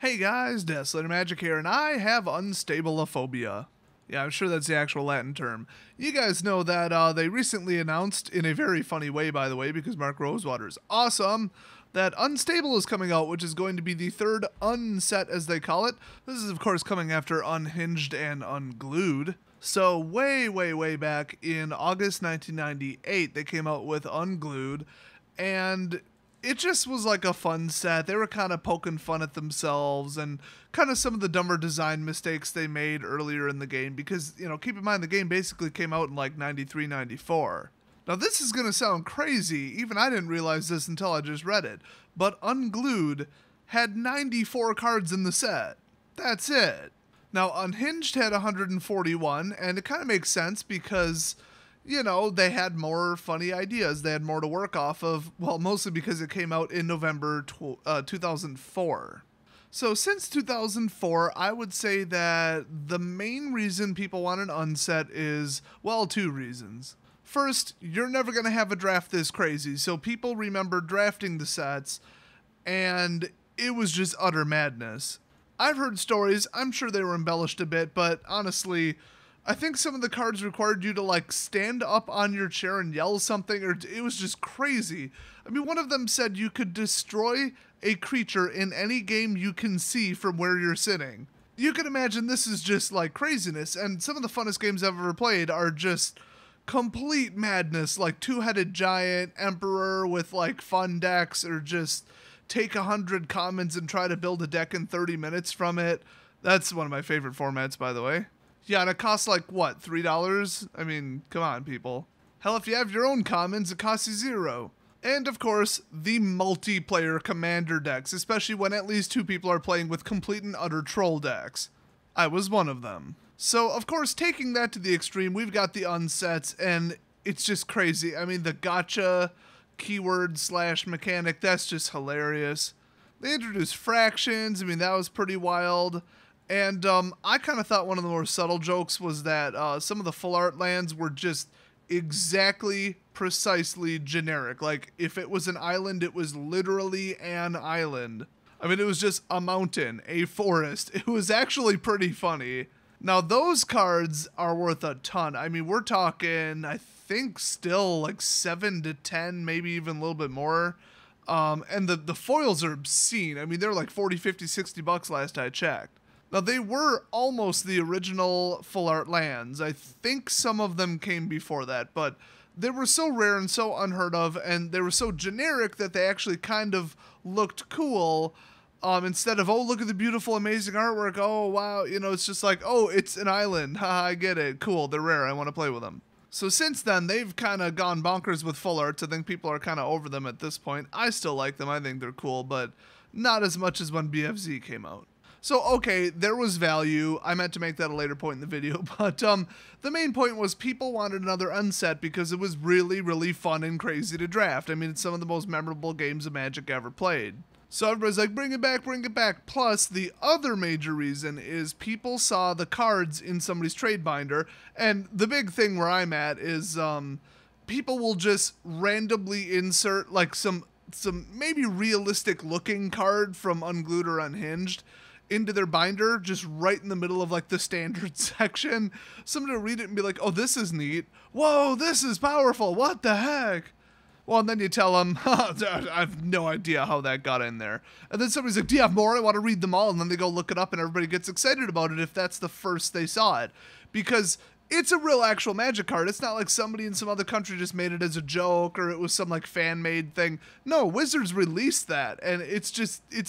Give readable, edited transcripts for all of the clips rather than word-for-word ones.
Hey guys, Desolator Magic here, and I have unstabilophobia. Yeah, I'm sure that's the actual Latin term. You guys know that they recently announced, in a very funny way by the way, because Mark Rosewater's awesome, that Unstable is coming out, which is going to be the third unset, as they call it. This is of course coming after Unhinged and Unglued. So way back in August 1998, they came out with Unglued, and it just was like a fun set. They were kind of poking fun at themselves and kind of some of the dumber design mistakes they made earlier in the game because, you know, keep in mind the game basically came out in like 93, 94. Now this is going to sound crazy. Even I didn't realize this until I just read it. But Unglued had 94 cards in the set. That's it. Now Unhinged had 141, and it kind of makes sense because, you know, they had more funny ideas. They had more to work off of, well, mostly because it came out in November 2004. So since 2004, I would say that the main reason people want an unset is, well, two reasons. First, you're never going to have a draft this crazy, so people remember drafting the sets, and it was just utter madness. I've heard stories, I'm sure they were embellished a bit, but honestly, I think some of the cards required you to like stand up on your chair and yell something, or it was just crazy. I mean, one of them said you could destroy a creature in any game you can see from where you're sitting. You can imagine this is just like craziness, and some of the funnest games I've ever played are just complete madness, like Two-Headed Giant, Emperor with like fun decks, or just take 100 commons and try to build a deck in 30 minutes from it. That's one of my favorite formats, by the way. Yeah, and it costs like, what, $3? I mean, come on, people. Hell, if you have your own commons, it costs you $0. And, of course, the multiplayer commander decks, especially when at least two people are playing with complete and utter troll decks. I was one of them. So, of course, taking that to the extreme, we've got the unsets, and it's just crazy. I mean, the gotcha keyword / mechanic, that's just hilarious. They introduced fractions. I mean, that was pretty wild. And I kind of thought one of the more subtle jokes was that some of the full art lands were just exactly, precisely generic. Like, if it was an island, it was literally an island. I mean, it was just a mountain, a forest. It was actually pretty funny. Now, those cards are worth a ton. I mean, we're talking, I think, still like 7 to 10, maybe even a little bit more. And the foils are obscene. I mean, they're like 40, 50, 60 bucks last I checked. Now, they were almost the original full art lands. I think some of them came before that, but they were so rare and so unheard of, and they were so generic that they actually kind of looked cool. Instead of, oh, look at the beautiful, amazing artwork. Oh, wow. You know, it's just like, oh, it's an island. Haha, I get it. Cool. They're rare. I want to play with them. So since then, they've kind of gone bonkers with full arts. I think people are kind of over them at this point. I still like them. I think they're cool, but not as much as when BFZ came out. So, okay, there was value. I meant to make that a later point in the video, but the main point was people wanted another unset because it was really fun and crazy to draft. I mean, it's some of the most memorable games of Magic ever played. So everybody's like, bring it back, bring it back. Plus, the other major reason is people saw the cards in somebody's trade binder, and the big thing where I'm at is people will just randomly insert like some maybe realistic looking card from Unglued or Unhinged into their binder, just right in the middle of like the standard section. Somebody will read it and be like, oh, this is neat. Whoa, this is powerful. What the heck? Well, and then you tell them, I have no idea how that got in there. And then somebody's like, do you have more? I want to read them all. And then they go look it up and everybody gets excited about it if that's the first they saw it. Because it's a real actual Magic card. It's not like somebody in some other country just made it as a joke or it was some like fan-made thing. No, Wizards released that and it's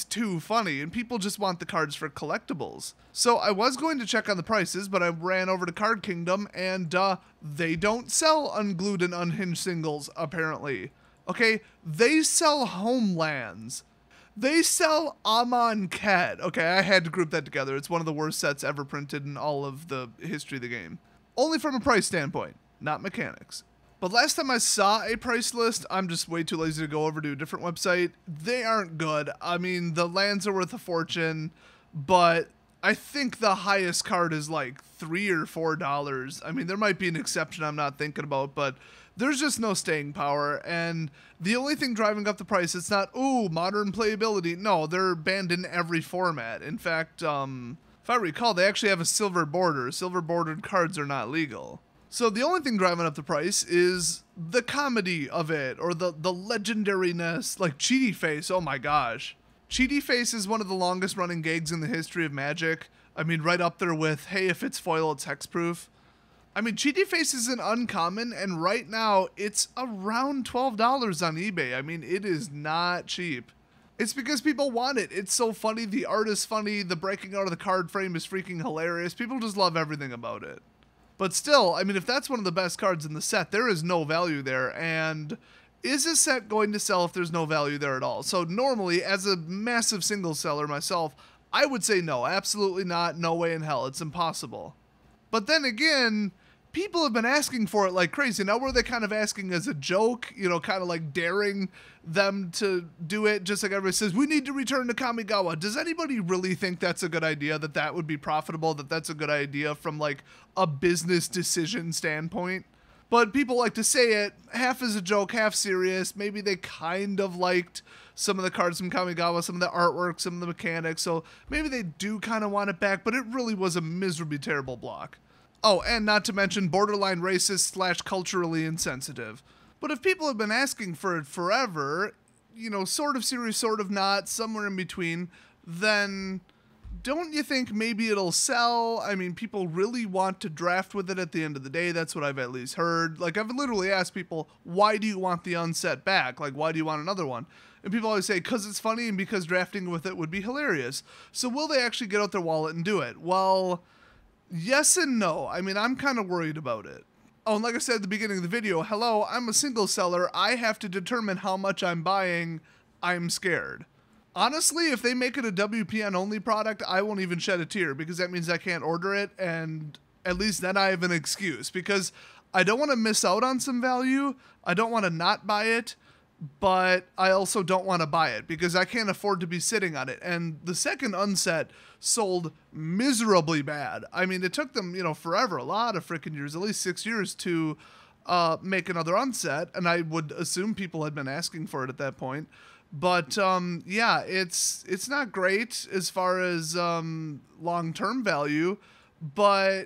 too funny and people just want the cards for collectibles. So I was going to check on the prices, but I ran over to Card Kingdom and they don't sell Unglued and Unhinged singles, apparently. Okay, they sell Homelands. They sell Amonkhet. Okay, I had to group that together. It's one of the worst sets ever printed in all of the history of the game. Only from a price standpoint, not mechanics. But last time I saw a price list, I'm just way too lazy to go over to a different website. They aren't good. I mean, the lands are worth a fortune, but I think the highest card is like $3 or $4. I mean, there might be an exception I'm not thinking about, but there's just no staying power. And the only thing driving up the price, it's not, ooh, modern playability. No, they're banned in every format. In fact, if I recall, they actually have a silver border. Silver bordered cards are not legal. So the only thing driving up the price is the comedy of it, or the legendariness, like Cheaty Face. Oh my gosh. Cheaty Face is one of the longest running gags in the history of Magic. I mean, right up there with, hey, if it's foil, it's hexproof. I mean, Cheaty Face is an uncommon, and right now it's around $12 on eBay. I mean, it is not cheap. It's because people want it. It's so funny. The art is funny. The breaking out of the card frame is freaking hilarious. People just love everything about it. But still, I mean, if that's one of the best cards in the set, there is no value there. And is a set going to sell if there's no value there at all? So normally, as a massive single seller myself, I would say no, absolutely not. No way in hell. It's impossible. But then again, people have been asking for it like crazy. Now, were they kind of asking as a joke, you know, kind of like daring them to do it, just like everybody says, we need to return to Kamigawa? Does anybody really think that's a good idea, that that would be profitable, that that's a good idea from like a business decision standpoint? But people like to say it half as a joke, half serious. Maybe they kind of liked some of the cards from Kamigawa, some of the artwork, some of the mechanics, so maybe they do kind of want it back, but it really was a miserably terrible block. Oh, and not to mention borderline racist / culturally insensitive. But if people have been asking for it forever, you know, sort of serious, sort of not, somewhere in between, then don't you think maybe it'll sell? I mean, people really want to draft with it at the end of the day. That's what I've at least heard. Like, I've literally asked people, why do you want the unset back? Like, why do you want another one? And people always say, because it's funny and because drafting with it would be hilarious. So will they actually get out their wallet and do it? Well, yes and no. I mean, I'm kind of worried about it. Oh, and like I said at the beginning of the video, hello, I'm a single seller. I have to determine how much I'm buying. I'm scared. Honestly, if they make it a WPN only product, I won't even shed a tear, because that means I can't order it, and at least then I have an excuse, because I don't want to miss out on some value. I don't want to not buy it, but I also don't want to buy it because I can't afford to be sitting on it. And the second unset sold miserably bad. I mean, it took them, you know, forever, a lot of freaking years, at least 6 years to make another unset. And I would assume people had been asking for it at that point. But yeah, it's not great as far as long-term value, but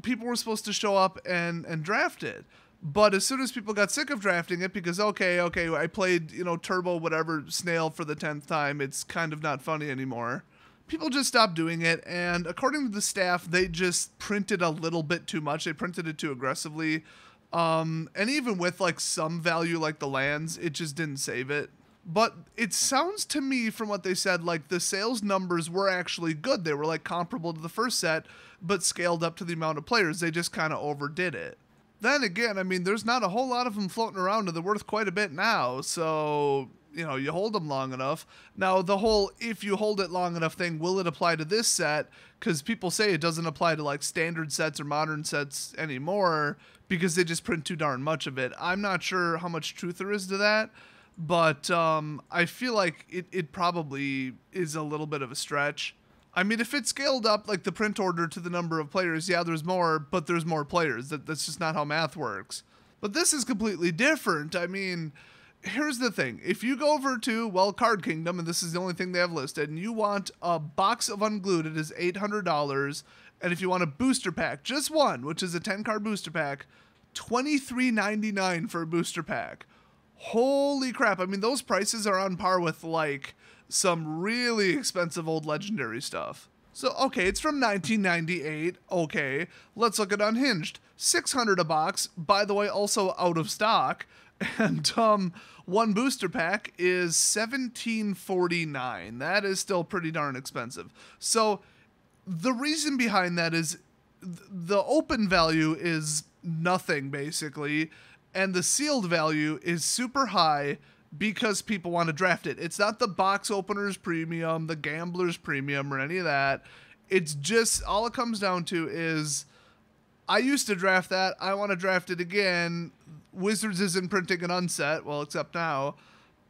people were supposed to show up and draft it. But as soon as people got sick of drafting it because, okay, I played, you know, Turbo whatever Snail for the 10th time, it's kind of not funny anymore, people just stopped doing it. And according to the staff, they just printed a little bit too much. They printed it too aggressively. And even with like some value like the lands, it just didn't save it. But it sounds to me from what they said like the sales numbers were actually good. They were like comparable to the first set, but scaled up to the amount of players. They just kind of overdid it. Then again, I mean, there's not a whole lot of them floating around, and they're worth quite a bit now. So, you know, you hold them long enough. Now, the whole if you hold it long enough thing, will it apply to this set? Because people say it doesn't apply to like standard sets or modern sets anymore because they just print too darn much of it. I'm not sure how much truth there is to that, but I feel like it probably is a little bit of a stretch. I mean, if it's scaled up like the print order to the number of players, yeah, there's more, but there's more players. That's just not how math works. But this is completely different. I mean, here's the thing. If you go over to, well, Card Kingdom, and this is the only thing they have listed, and you want a box of Unglued, it is $800. And if you want a booster pack, just one, which is a 10-card booster pack, $23.99 for a booster pack. Holy crap. I mean, those prices are on par with, like, some really expensive old Legendary stuff. So, okay, it's from 1998. Okay, let's look at Unhinged. $600 a box. By the way, also out of stock. And one booster pack is $17.49. That is still pretty darn expensive. So, the reason behind that is the open value is nothing, basically. And the sealed value is super high because people want to draft it. It's not the box openers premium, the gamblers premium, or any of that. It's just, all it comes down to is, I used to draft that, I want to draft it again. Wizards isn't printing an unset, well, except now.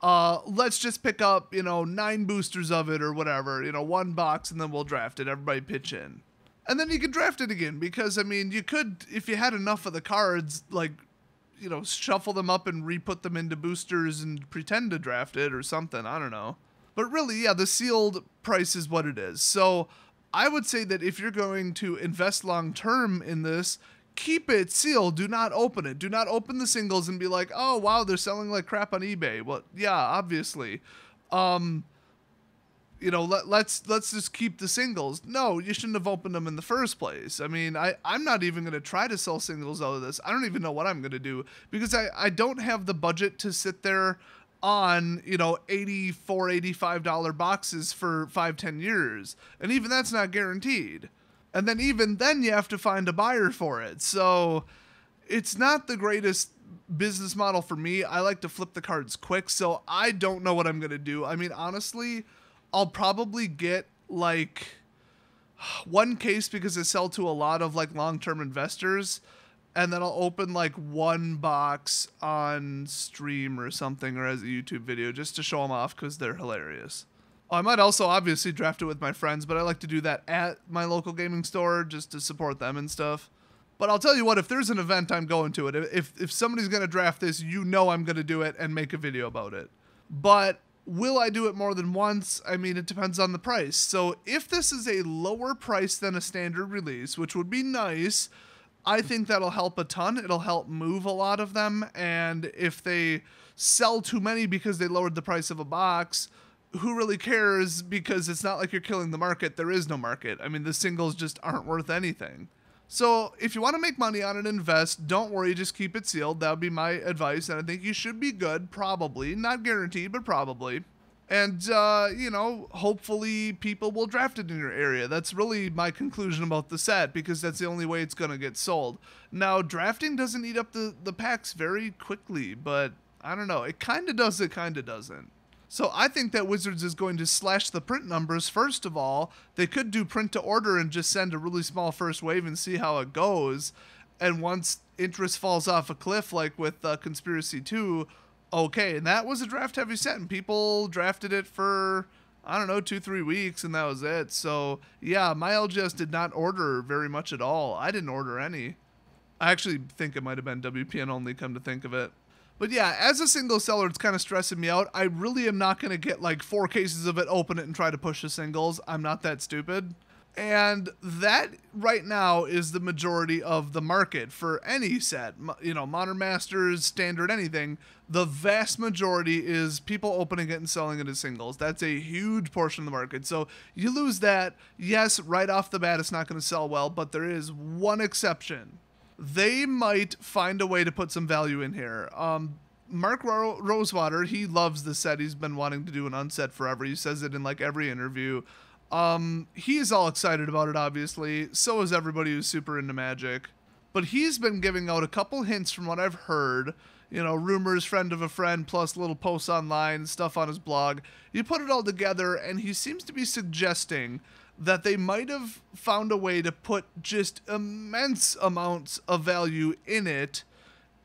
Let's just pick up, 9 boosters of it or whatever, 1 box, and then we'll draft it. Everybody pitch in. And then you can draft it again, because, I mean, you could, if you had enough of the cards, like, shuffle them up and re-put them into boosters and pretend to draft it or something. I don't know. But really, yeah, the sealed price is what it is. So I would say that if you're going to invest long term in this, keep it sealed. Do not open it. Do not open the singles and be like, oh, wow, they're selling like crap on eBay. Well, yeah, obviously. Let's just keep the singles. No, you shouldn't have opened them in the first place. I mean, I'm not even going to try to sell singles out of this. I don't even know what I'm going to do because I don't have the budget to sit there on, $84, $85 boxes for 5-10 years. And even that's not guaranteed. And then even then you have to find a buyer for it. So it's not the greatest business model for me. I like to flip the cards quick, so I don't know what I'm going to do. I mean, honestly, I'll probably get like one case because I sell to a lot of like long-term investors, and then I'll open like one box on stream or something or as a YouTube video just to show them off because they're hilarious. I might also obviously draft it with my friends, but I like to do that at my local gaming store just to support them and stuff. But I'll tell you what, if there's an event, I'm going to it. If somebody's going to draft this, I'm going to do it and make a video about it. But will I do it more than once? I mean, it depends on the price. So if this is a lower price than a standard release, which would be nice, I think that'll help a ton. It'll help move a lot of them. And if they sell too many because they lowered the price of a box, who really cares? Because it's not like you're killing the market. There is no market. I mean, the singles just aren't worth anything. So if you want to make money on it, invest, don't worry, just keep it sealed. That would be my advice. And I think you should be good, probably. Not guaranteed, but probably. And, hopefully people will draft it in your area. That's really my conclusion about the set, because that's the only way it's going to get sold. Now, drafting doesn't eat up the packs very quickly, but I don't know. It kind of does, it kind of doesn't. So I think that Wizards is going to slash the print numbers. First of all, they could do print to order and just send a really small first wave and see how it goes. And once interest falls off a cliff, like with Conspiracy 2, okay. And that was a draft heavy set, and people drafted it for, 2-3 weeks, and that was it. So yeah, my LGS did not order very much at all. I didn't order any. I actually think it might have been WPN only, come to think of it. But yeah, as a single seller, it's kind of stressing me out. I really am not going to get like 4 cases of it, open it, and try to push the singles. I'm not that stupid. And that right now is the majority of the market for any set. Modern Masters, Standard, anything. The vast majority is people opening it and selling it as singles. That's a huge portion of the market. So you lose that. Yes, right off the bat, it's not going to sell well, but there is one exception. They might find a way to put some value in here. Mark Rosewater, he loves the set. He's been wanting to do an unset forever. He says it in like every interview. He's all excited about it, obviously. So is everybody who's super into Magic. But he's been giving out a couple hints from what I've heard. Rumors, friend of a friend, plus little posts online, stuff on his blog. You put it all together, and he seems to be suggesting that they might have found a way to put just immense amounts of value in it,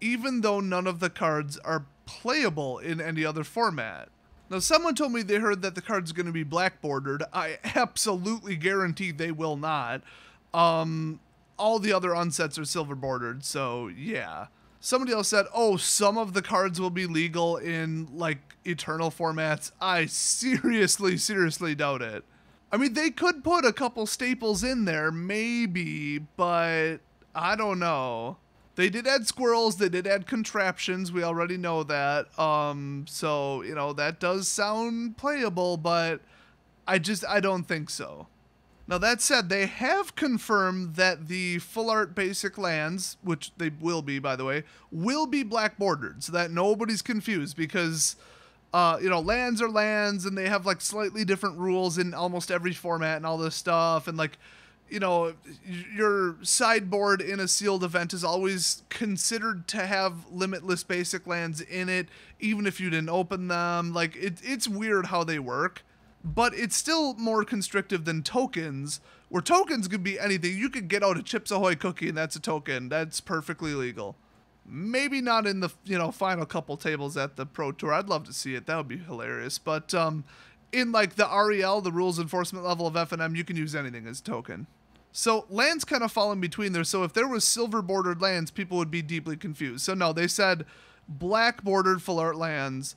even though none of the cards are playable in any other format. Now, someone told me they heard that the card's going to be black bordered. I absolutely guarantee they will not. All the other unsets are silver bordered, so yeah. Somebody else said, oh, some of the cards will be legal in, like, Eternal formats. I seriously doubt it. I mean, they could put a couple staples in there, maybe, but I don't know. They did add squirrels, they did add contraptions, we already know that. So, that does sound playable, but I don't think so. Now, that said, they have confirmed that the full art basic lands, which they will be, by the way, will be black bordered, so that nobody's confused, because lands are lands, and they have like slightly different rules in almost every format and all this stuff. And like, your sideboard in a sealed event is always considered to have limitless basic lands in it, even if you didn't open them. Like, it's weird how they work, but it's still more constrictive than tokens, where tokens could be anything. You could get out a Chips Ahoy cookie, and that's a token. That's perfectly legal. Maybe not in the, final couple tables at the Pro Tour. I'd love to see it. That would be hilarious. But in like the REL, the rules enforcement level of FNM, you can use anything as a token. So lands kind of fall in between there. So if there was silver bordered lands, people would be deeply confused. So no, they said black bordered full art lands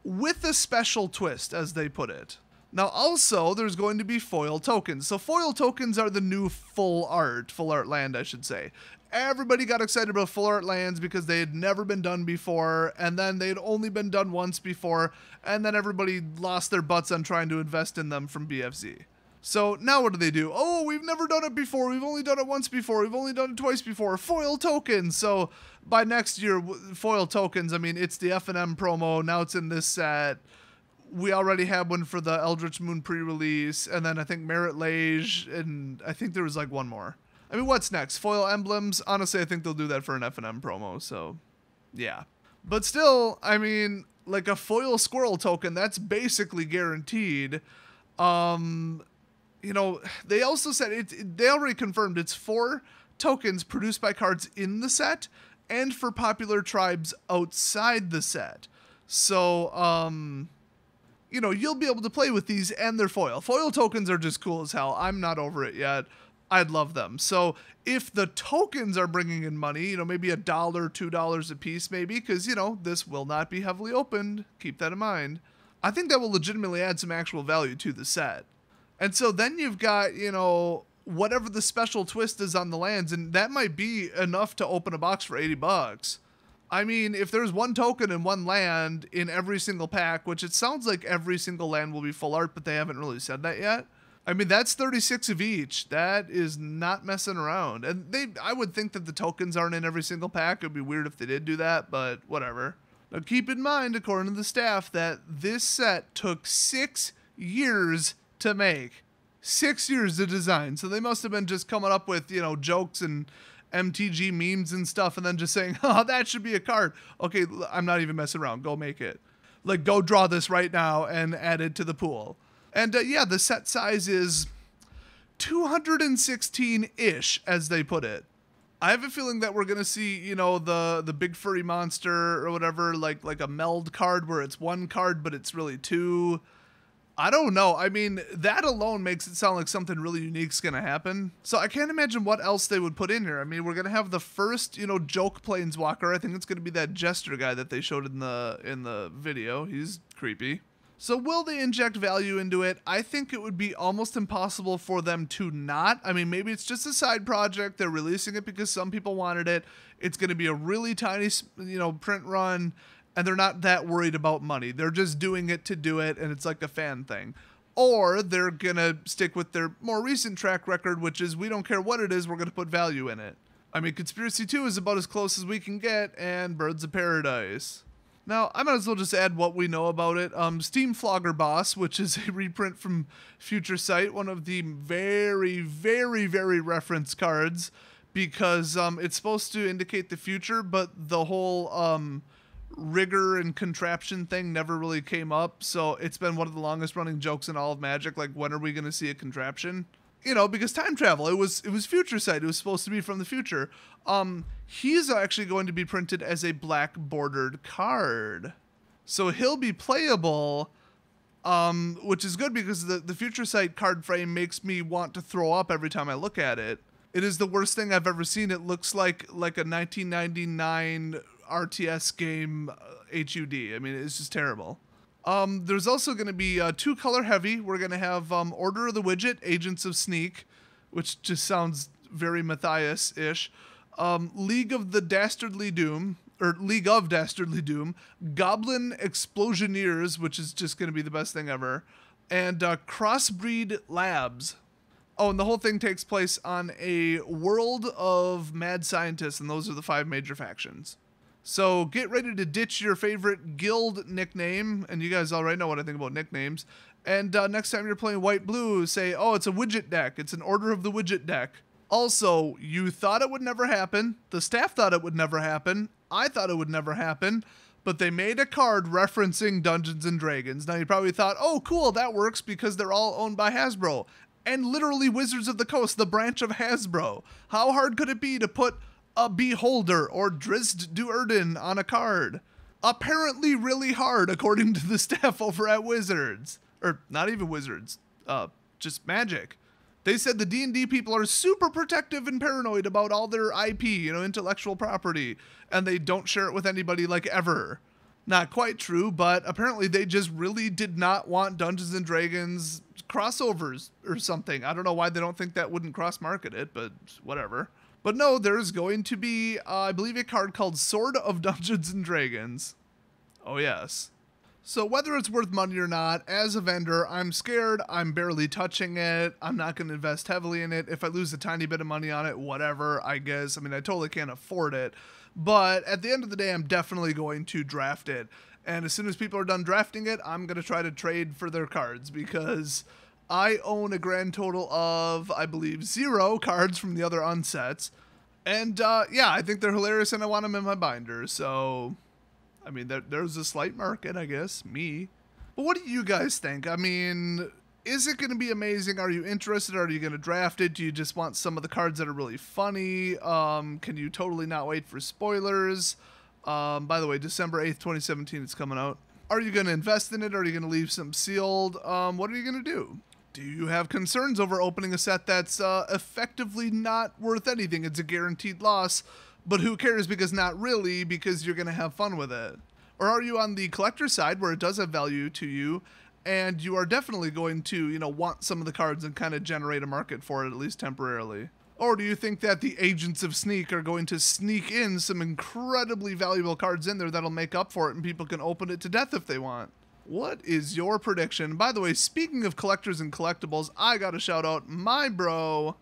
with a special twist, as they put it. Now also there's going to be foil tokens. So foil tokens are the new full art land, I should say. Everybody got excited about full art lands because they had never been done before, and then they'd only been done once before, and then everybody lost their butts on trying to invest in them from BFZ. So now what do? Oh, we've never done it before. We've only done it once before. We've only done it twice before. Foil tokens. So by next year, foil tokens, I mean, it's the F&M promo. Now it's in this set. We already had one for the Eldritch Moon pre-release, and then I think Merit Lage, and I think there was like one more. I mean, what's next? Foil emblems? Honestly, I think they'll do that for an F&M promo, so yeah. But still, I mean, like a foil squirrel token, that's basically guaranteed. You know, they also said, they already confirmed it's 4 tokens produced by cards in the set and for popular tribes outside the set. So, you know, you'll be able to play with these and they're foil. Foil tokens are just cool as hell. I'm not over it yet. I'd love them. So if the tokens are bringing in money, you know, maybe $1, $2 a piece maybe, because, you know, this will not be heavily opened. Keep that in mind. I think that will legitimately add some actual value to the set. And so then you've got, you know, whatever the special twist is on the lands, and that might be enough to open a box for $80. I mean, if there's 1 token and 1 land in every single pack, which it sounds like every single land will be full art, but they haven't really said that yet. I mean, that's 36 of each. That is not messing around. And I would think that the tokens aren't in every single pack. It would be weird if they did do that, but whatever. Now keep in mind, according to the staff, that this set took 6 years to make. 6 years to design. So they must have been just coming up with, you know, jokes and MTG memes and stuff and then just saying, oh, that should be a card. Okay, I'm not even messing around. Go make it. Like, go draw this right now and add it to the pool. And yeah, the set size is 216-ish, as they put it. I have a feeling that we're going to see, you know, the big furry monster or whatever, like a meld card where it's 1 card, but it's really 2. I don't know. I mean, that alone makes it sound like something really unique's going to happen. So I can't imagine what else they would put in here. I mean, we're going to have the first, you know, joke planeswalker. I think it's going to be that jester guy that they showed in the video. He's creepy. So will they inject value into it? I think it would be almost impossible for them to not. I mean, maybe it's just a side project. They're releasing it because some people wanted it. It's going to be a really tiny, you know, print run, and they're not that worried about money. They're just doing it to do it, and it's like a fan thing. Or they're going to stick with their more recent track record, which is we don't care what it is, we're going to put value in it. I mean, Conspiracy 2 is about as close as we can get, and Birds of Paradise. Now, I might as well just add what we know about it. Steam Flogger Boss, which is a reprint from Future Sight, one of the very, very, very referenced cards, because it's supposed to indicate the future, but the whole rigor and contraption thing never really came up, so it's been one of the longest running jokes in all of Magic, like, when are we going to see a contraption? You know, because time travel, it was Future Sight, it was supposed to be from the future. He's actually going to be printed as a black bordered card. So he'll be playable, which is good because the Future Sight card frame makes me want to throw up every time I look at it. It is the worst thing I've ever seen. It looks like a 1999 RTS game HUD. I mean, it's just terrible. There's also going to be 2 color heavy. We're going to have Order of the Widget, Agents of Sneak, which just sounds very Matthias-ish. League of Dastardly Doom, Goblin Explosioneers, which is just going to be the best thing ever, and Crossbreed Labs. Oh, and the whole thing takes place on a world of mad scientists, and those are the 5 major factions. So get ready to ditch your favorite guild nickname, and you guys already know what I think about nicknames. And next time you're playing white-blue, say, oh, it's a widget deck. It's an Order of the Widget deck. Also, you thought it would never happen. The staff thought it would never happen. I thought it would never happen. But they made a card referencing Dungeons & Dragons. Now, you probably thought, oh, cool, that works because they're all owned by Hasbro. And literally Wizards of the Coast, the branch of Hasbro. How hard could it be to put a Beholder or Drizzt Do'Urden on a card? Apparently really hard, according to the staff over at Wizards. Or not even Wizards, just Magic. They said the D&D people are super protective and paranoid about all their IP, intellectual property, and they don't share it with anybody like ever. Not quite true, but apparently they just really did not want Dungeons and Dragons crossovers or something. I don't know why they don't think that wouldn't cross-market it, but whatever. But no, there's going to be, I believe, a card called Sword of Dungeons and Dragons. Oh yes. So whether it's worth money or not, as a vendor, I'm scared. I'm barely touching it. I'm not going to invest heavily in it. If I lose a tiny bit of money on it, whatever, I guess. I mean, I totally can't afford it. But at the end of the day, I'm definitely going to draft it. And as soon as people are done drafting it, I'm going to try to trade for their cards because I own a grand total of, I believe, 0 cards from the other unsets. And yeah, I think they're hilarious and I want them in my binder. So, I mean, there's a slight market, I guess, me. But what do you guys think? I mean, is it going to be amazing? Are you interested? Are you going to draft it? Do you just want some of the cards that are really funny? Can you totally not wait for spoilers? By the way, December 8th, 2017, it's coming out. Are you going to invest in it? Are you going to leave some sealed? What are you going to do? Do you have concerns over opening a set that's effectively not worth anything? It's a guaranteed loss, but who cares because not really, because you're going to have fun with it. Or are you on the collector side where it does have value to you and you are definitely going to, want some of the cards and kind of generate a market for it, at least temporarily? Or do you think that the agents of sneak are going to sneak in some incredibly valuable cards in there that'll make up for it and people can open it to death if they want? What is your prediction? By the way, speaking of collectors and collectibles, I gotta shout out my bro,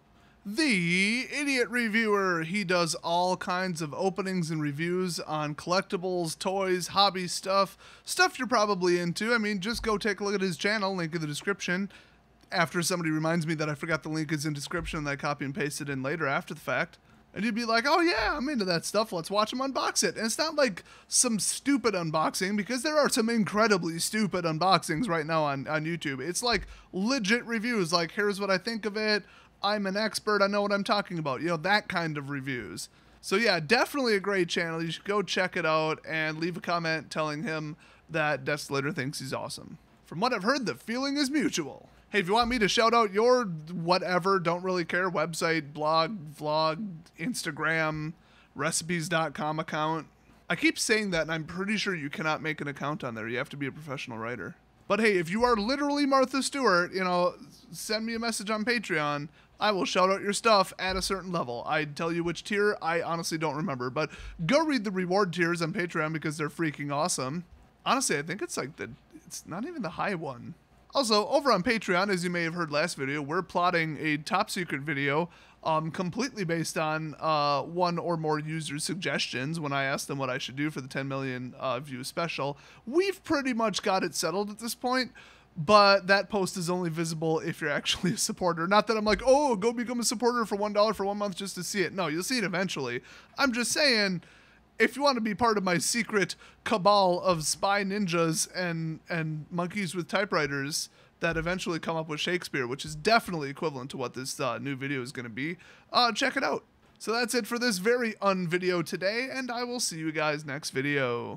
the Idiot Reviewer. He does all kinds of openings and reviews on collectibles, toys, hobby stuff you're probably into. I mean, just go take a look at his channel, link in the description. After somebody reminds me that I forgot the link is in description and I copy and paste it in later after the fact. And you'd be like, oh yeah, I'm into that stuff. Let's watch him unbox it. And it's not like some stupid unboxing, because there are some incredibly stupid unboxings right now on YouTube. It's like legit reviews, like here's what I think of it. I'm an expert. I know what I'm talking about. That kind of reviews. So yeah, definitely a great channel. You should go check it out and leave a comment telling him that Desolator thinks he's awesome. From what I've heard, the feeling is mutual. Hey, if you want me to shout out your whatever, don't really care, website, blog, vlog, Instagram, recipes.com account. I keep saying that and I'm pretty sure you cannot make an account on there. You have to be a professional writer. But hey, if you are literally Martha Stewart, send me a message on Patreon. I will shout out your stuff at a certain level. I'd tell you which tier, I honestly don't remember. But go read the reward tiers on Patreon because they're freaking awesome. Honestly, I think it's it's not even the high one. Also, over on Patreon, as you may have heard last video, we're plotting a top secret video completely based on one or more users' suggestions when I asked them what I should do for the 10 million view special. We've pretty much got it settled at this point, but that post is only visible if you're actually a supporter. Not that I'm like, oh, go become a supporter for $1 for 1 month just to see it. No, you'll see it eventually. I'm just saying, if you want to be part of my secret cabal of spy ninjas and monkeys with typewriters that eventually come up with Shakespeare, which is definitely equivalent to what this new video is going to be, check it out. So that's it for this very video today, and I will see you guys next video.